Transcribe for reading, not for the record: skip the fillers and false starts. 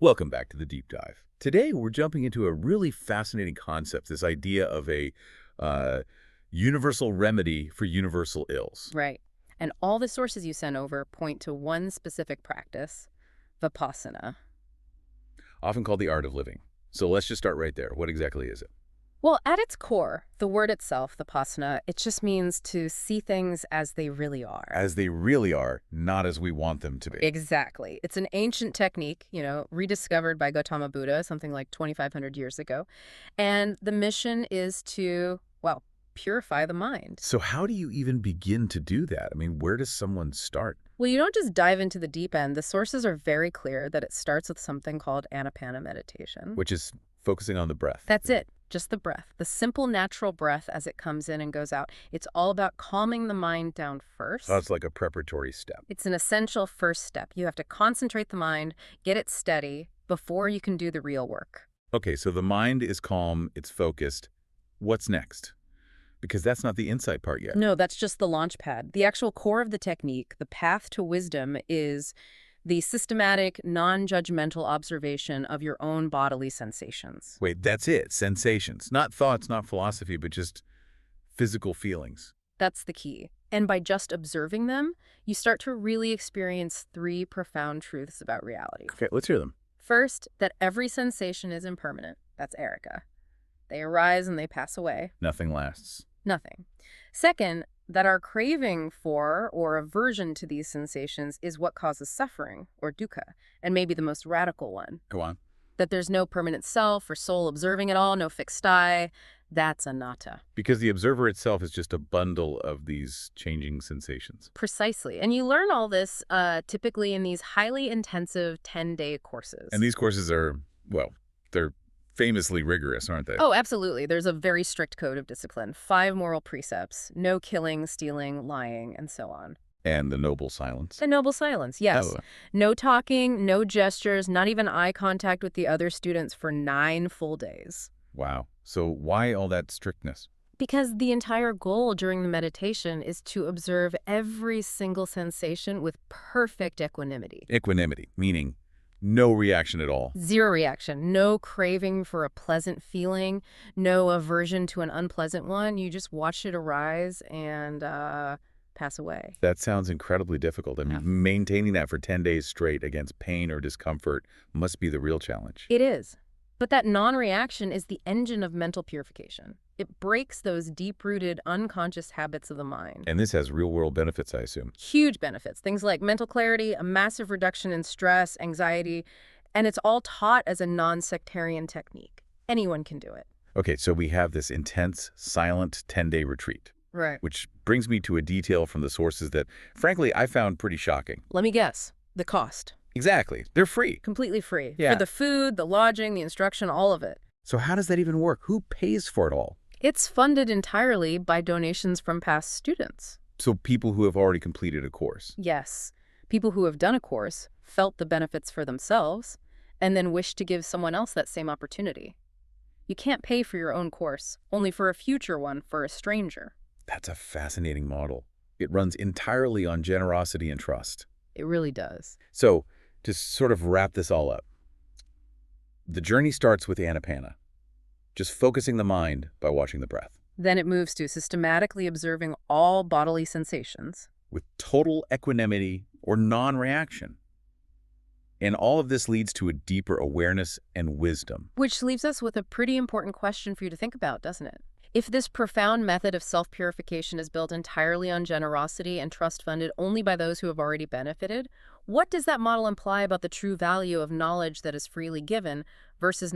Welcome back to the deep dive. Today, we're jumping into a really fascinating concept, this idea of a uh, universal remedy for universal ills. Right. And all the sources you sent over point to one specific practice, Vipassana. Often called the art of living. So let's just start right there. What exactly is it? Well, at its core, the word itself, Vipassana, it just means to see things as they really are. As they really are, not as we want them to be. Exactly. It's an ancient technique, rediscovered by Gautama Buddha something like 2,500 years ago. And the mission is to, well, purify the mind. So how do you even begin to do that? I mean, where does someone start? Well, you don't just dive into the deep end. The sources are very clear that it starts with something called Anapana meditation. Which is focusing on the breath. That's it. Just the breath. The simple, natural breath as it comes in and goes out. It's all about calming the mind down first. So it's like a preparatory step. It's an essential first step. You have to concentrate the mind, get it steady, before you can do the real work. Okay, so the mind is calm, it's focused. What's next? Because that's not the insight part yet. No, that's just the launch pad. The actual core of the technique, the path to wisdom, is the systematic, non-judgmental observation of your own bodily sensations. Wait, that's it. Sensations. Not thoughts, not philosophy, but just physical feelings. That's the key. And by just observing them, you start to really experience three profound truths about reality. Okay, let's hear them. First, that every sensation is impermanent. That's Erica. They arise and they pass away. Nothing lasts. Nothing. Second, that our craving for or aversion to these sensations is what causes suffering, or dukkha, and maybe the most radical one. Go on. That there's no permanent self or soul observing it all, no fixed I. That's anatta. Because the observer itself is just a bundle of these changing sensations. Precisely. And you learn all this typically in these highly intensive 10-day courses. And these courses are, well, they're famously rigorous, aren't they? Oh, absolutely. There's a very strict code of discipline. 5 moral precepts, no killing, stealing, lying, and so on. And the noble silence. The noble silence, yes. Oh. No talking, no gestures, not even eye contact with the other students for 9 full days. Wow. So why all that strictness? Because the entire goal during the meditation is to observe every single sensation with perfect equanimity. Equanimity, meaning no reaction at all. Zero reaction, no craving for a pleasant feeling, no aversion to an unpleasant one. You just watch it arise and pass away. That sounds incredibly difficult. I mean, maintaining that for 10 days straight against pain or discomfort must be the real challenge. It is. But that non-reaction is the engine of mental purification. It breaks those deep-rooted, unconscious habits of the mind. And this has real-world benefits, I assume. Huge benefits. Things like mental clarity, a massive reduction in stress, anxiety, and it's all taught as a non-sectarian technique. Anyone can do it. Okay, so we have this intense, silent 10-day retreat. Right. Which brings me to a detail from the sources that, frankly, I found pretty shocking. Let me guess. The cost. Exactly. They're free. Completely free. Yeah. For the food, the lodging, the instruction, all of it. So how does that even work? Who pays for it all? It's funded entirely by donations from past students. So people who have already completed a course. Yes. People who have done a course, felt the benefits for themselves, and then wish to give someone else that same opportunity. You can't pay for your own course, only for a future one for a stranger. That's a fascinating model. It runs entirely on generosity and trust. It really does. So, to sort of wrap this all up, the journey starts with Anapana, just focusing the mind by watching the breath. Then it moves to systematically observing all bodily sensations. With total equanimity or non-reaction. And all of this leads to a deeper awareness and wisdom. Which leaves us with a pretty important question for you to think about, doesn't it? If this profound method of self-purification is built entirely on generosity and trust funded only by those who have already benefited, what does that model imply about the true value of knowledge that is freely given versus